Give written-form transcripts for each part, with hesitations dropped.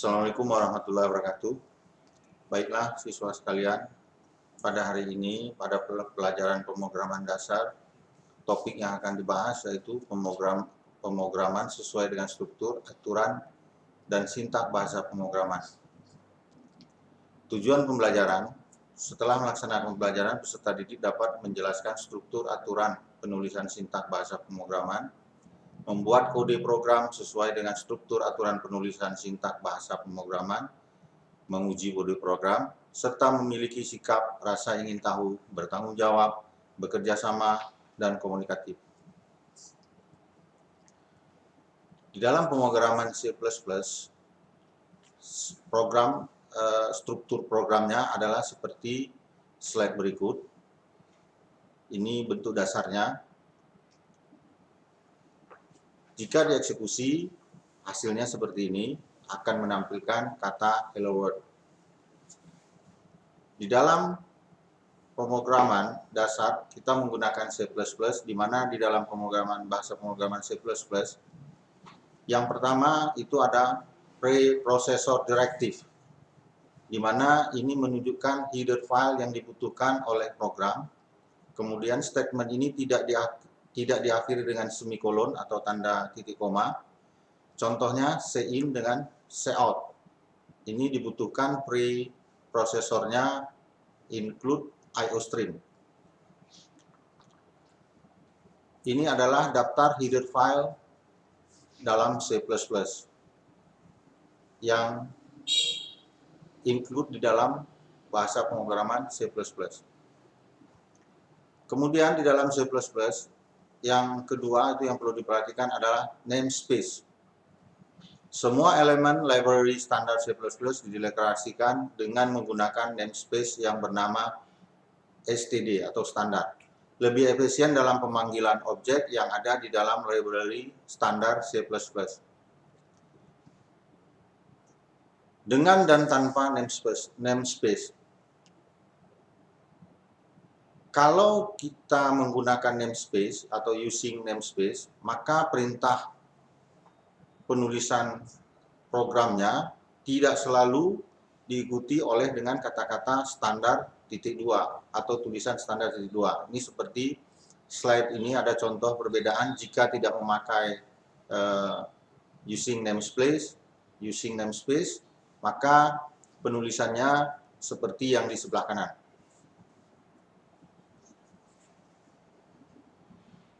Assalamualaikum warahmatullahi wabarakatuh. Baiklah siswa sekalian, pada hari ini pada pelajaran pemrograman dasar, topik yang akan dibahas yaitu pemrograman sesuai dengan struktur, aturan, dan sintak bahasa pemrograman. Tujuan pembelajaran: setelah melaksanakan pembelajaran, peserta didik dapat menjelaskan struktur, aturan, penulisan sintak bahasa pemrograman, membuat kode program sesuai dengan struktur aturan penulisan sintak bahasa pemrograman, menguji kode program, serta memiliki sikap rasa ingin tahu, bertanggung jawab, bekerja sama, dan komunikatif. Di dalam pemrograman C++, struktur programnya adalah seperti slide berikut. Ini bentuk dasarnya. Jika dieksekusi, hasilnya seperti ini, akan menampilkan kata Hello World. Di dalam pemrograman dasar, kita menggunakan C++, di mana di dalam bahasa pemrograman C++, yang pertama itu ada preprocessor directive, di mana ini menunjukkan header file yang dibutuhkan oleh program. Kemudian statement ini tidak diakhiri dengan semikolon atau tanda titik koma. Contohnya cin dengan cout. Ini dibutuhkan preprosesornya include iostream. Ini adalah daftar header file dalam C++ yang include di dalam bahasa pemrograman C++. Kemudian di dalam C++, yang kedua itu yang perlu diperhatikan adalah namespace. Semua elemen library standar C++ dideklarasikan dengan menggunakan namespace yang bernama std atau standar. Lebih efisien dalam pemanggilan objek yang ada di dalam library standar C++. Dengan dan tanpa namespace. Kalau kita menggunakan namespace atau using namespace, maka perintah penulisan programnya tidak selalu diikuti oleh dengan kata-kata standar titik 2 atau tulisan standar titik 2. Ini seperti slide ini ada contoh perbedaan jika tidak memakai using namespace, maka penulisannya seperti yang di sebelah kanan.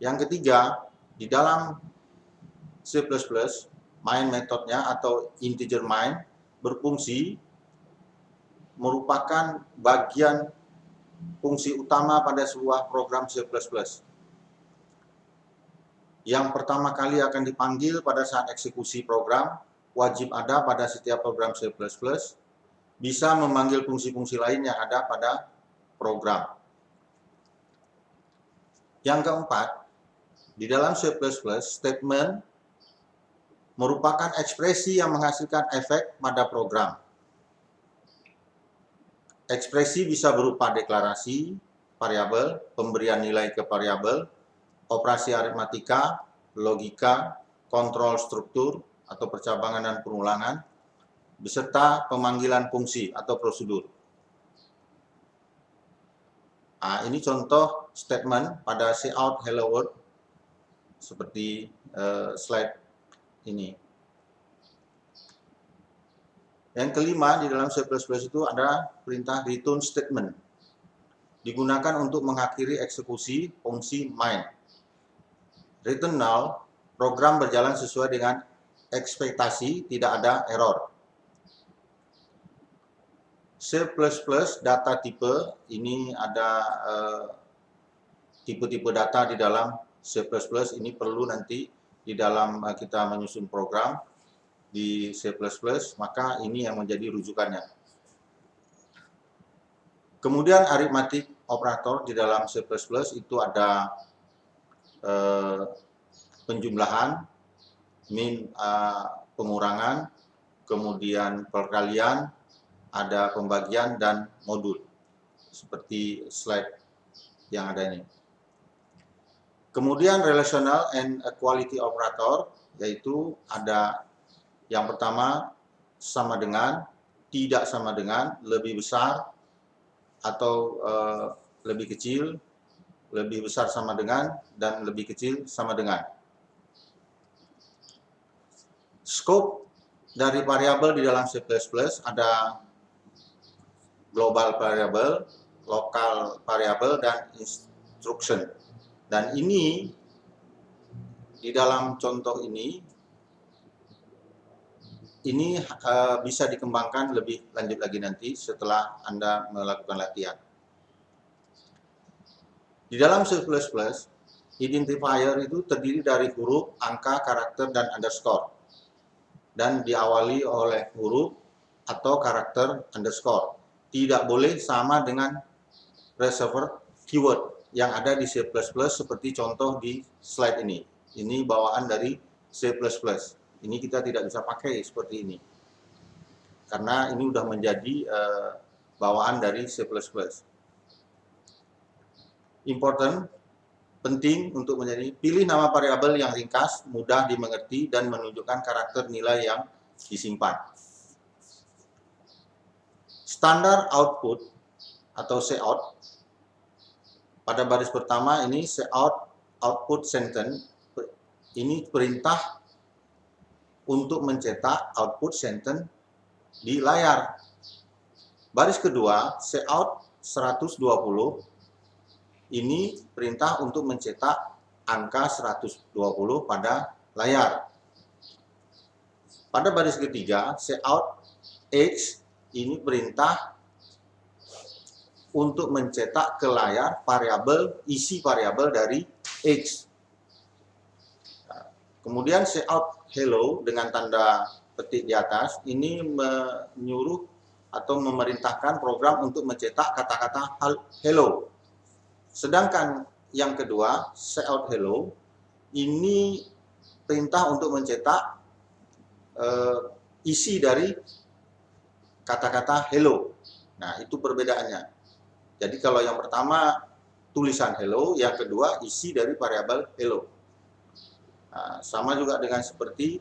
Yang ketiga, di dalam C++, main metodnya atau integer main berfungsi merupakan bagian fungsi utama pada sebuah program C++. Yang pertama kali akan dipanggil pada saat eksekusi program, wajib ada pada setiap program C++, bisa memanggil fungsi-fungsi lain yang ada pada program. Yang keempat, di dalam C++, statement merupakan ekspresi yang menghasilkan efek pada program. Ekspresi bisa berupa deklarasi, variabel, pemberian nilai ke variabel, operasi aritmatika, logika, kontrol struktur atau percabangan dan pengulangan, beserta pemanggilan fungsi atau prosedur. Nah, ini contoh statement pada cout hello world seperti slide ini. Yang kelima, di dalam C++ itu ada perintah return statement. Digunakan untuk mengakhiri eksekusi fungsi main. Return null, program berjalan sesuai dengan ekspektasi, tidak ada error. C++ data type, ini ada tipe-tipe data di dalam C++, ini perlu nanti di dalam kita menyusun program di C++, maka ini yang menjadi rujukannya. Kemudian arithmetic operator di dalam C++ itu ada penjumlahan, pengurangan, kemudian perkalian, ada pembagian dan modul, seperti slide yang ada ini. Kemudian relational and equality operator, yaitu ada yang pertama sama dengan, tidak sama dengan, lebih besar, atau lebih kecil, lebih besar sama dengan, dan lebih kecil sama dengan. Scope dari variabel di dalam C++ ada global variable, local variable, dan instruction. Dan ini di dalam contoh ini bisa dikembangkan lebih lanjut lagi nanti setelah Anda melakukan latihan. Di dalam C++, identifier itu terdiri dari huruf, angka, karakter, dan underscore. Dan diawali oleh huruf atau karakter underscore. Tidak boleh sama dengan reserved keyword yang ada di C++ seperti contoh di slide ini. Ini bawaan dari C++. Ini kita tidak bisa pakai seperti ini. Karena ini sudah menjadi bawaan dari C++. Important, penting untuk menjadi pilih nama variabel yang ringkas, mudah dimengerti, dan menunjukkan karakter nilai yang disimpan. Standar output atau cout pada baris pertama ini cout output sentence, ini perintah untuk mencetak output sentence di layar. Baris kedua cout 120, ini perintah untuk mencetak angka 120 pada layar. Pada baris ketiga, cout X, ini perintah untuk mencetak ke layar variabel, isi variabel dari X. Kemudian cout hello dengan tanda petik di atas, ini menyuruh atau memerintahkan program untuk mencetak kata-kata hello. Sedangkan yang kedua, cout hello, ini perintah untuk mencetak isi dari kata-kata hello. Nah, itu perbedaannya. Jadi kalau yang pertama tulisan hello, yang kedua isi dari variabel hello. Nah, sama juga dengan seperti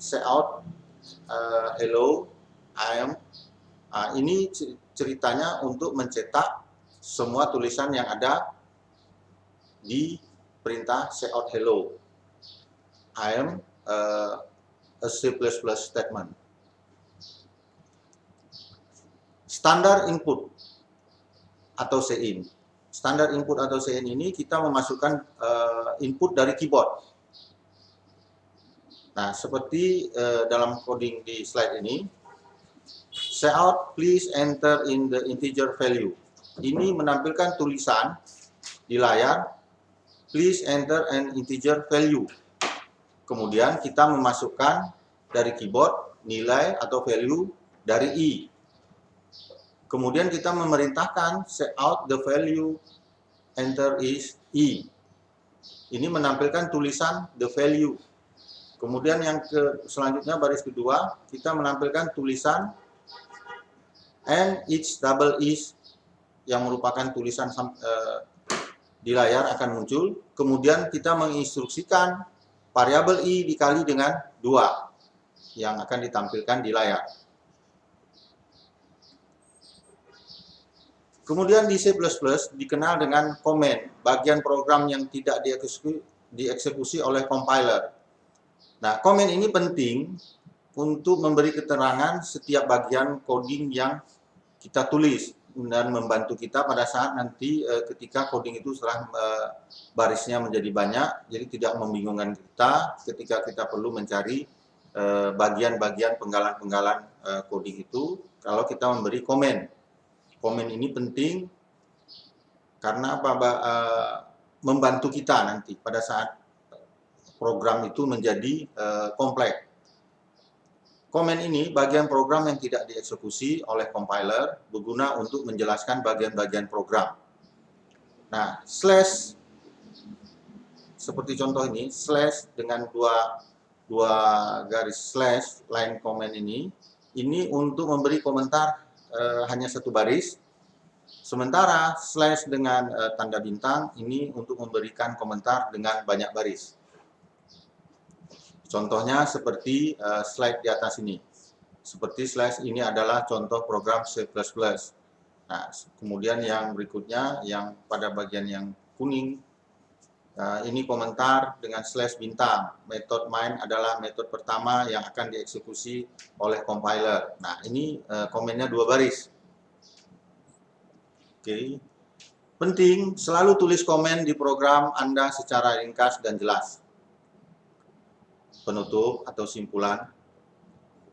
cout hello, I am. Nah, ini ceritanya untuk mencetak semua tulisan yang ada di perintah cout hello. I am a C++ statement. Standar input atau CIN. Standar input atau CIN ini kita memasukkan input dari keyboard. Nah, seperti dalam coding di slide ini, cout please enter in the integer value. Ini menampilkan tulisan di layar, please enter an integer value. Kemudian kita memasukkan dari keyboard nilai atau value dari i. Kemudian kita memerintahkan cout the value enter is i. Ini menampilkan tulisan the value. Kemudian yang selanjutnya baris kedua, kita menampilkan tulisan and each double is, yang merupakan tulisan di layar akan muncul. Kemudian kita menginstruksikan variabel i dikali dengan 2 yang akan ditampilkan di layar. Kemudian di C++ dikenal dengan komen, bagian program yang tidak dieksekusi oleh compiler. Nah, komen ini penting untuk memberi keterangan setiap bagian coding yang kita tulis dan membantu kita pada saat nanti ketika coding itu setelah barisnya menjadi banyak, jadi tidak membingungkan kita ketika kita perlu mencari bagian-bagian penggalan-penggalan coding itu kalau kita memberi komen. Komen ini penting karena membantu kita nanti pada saat program itu menjadi kompleks. Komen ini bagian program yang tidak dieksekusi oleh compiler berguna untuk menjelaskan bagian-bagian program. Nah, slash seperti contoh ini, slash dengan dua garis slash line comment ini untuk memberi komentar hanya satu baris. Sementara slash dengan tanda bintang ini untuk memberikan komentar dengan banyak baris. Contohnya seperti slide di atas ini. Seperti slash ini adalah contoh program C++. Nah, kemudian yang berikutnya, yang pada bagian yang kuning, ini komentar dengan slash bintang. Metode main adalah metode pertama yang akan dieksekusi oleh compiler. Nah, ini komennya 2 baris. Oke. Penting, selalu tulis komen di program Anda secara ringkas dan jelas. Penutup atau simpulan.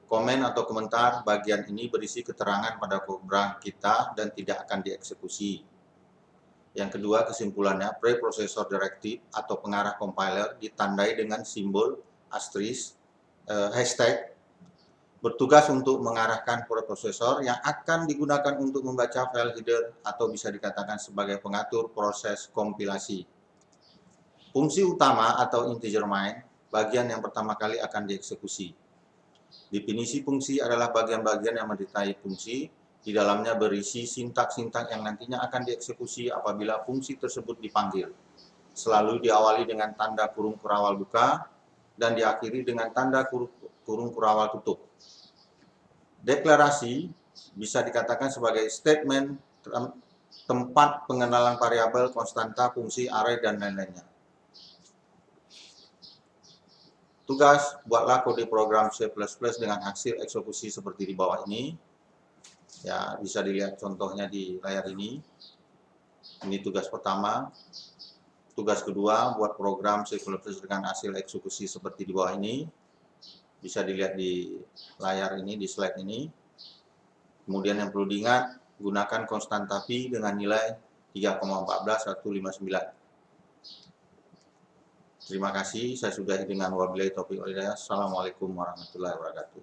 Komen atau komentar bagian ini berisi keterangan pada program kita dan tidak akan dieksekusi. Yang kedua, kesimpulannya, preprocessor directive atau pengarah compiler ditandai dengan simbol asterisk, hashtag, bertugas untuk mengarahkan preprocessor yang akan digunakan untuk membaca file header atau bisa dikatakan sebagai pengatur proses kompilasi. Fungsi utama atau integer main, bagian yang pertama kali akan dieksekusi. Definisi fungsi adalah bagian-bagian yang mendetai fungsi, di dalamnya berisi sintak-sintak yang nantinya akan dieksekusi apabila fungsi tersebut dipanggil. Selalu diawali dengan tanda kurung kurawal buka dan diakhiri dengan tanda kurung kurawal tutup. Deklarasi bisa dikatakan sebagai statement tempat pengenalan variabel, konstanta, fungsi, array, dan lain-lainnya. Tugas, buatlah kode program C++ dengan hasil eksekusi seperti di bawah ini. Ya, bisa dilihat contohnya di layar ini. Ini tugas pertama. Tugas kedua, buat program C++ dengan hasil eksekusi seperti di bawah ini. Bisa dilihat di layar ini, di slide ini. Kemudian yang perlu diingat, gunakan konstanta pi dengan nilai 3,14159. Terima kasih, saya sudahi dengan wabillahi taufiq wal hidayah. Assalamualaikum warahmatullahi wabarakatuh.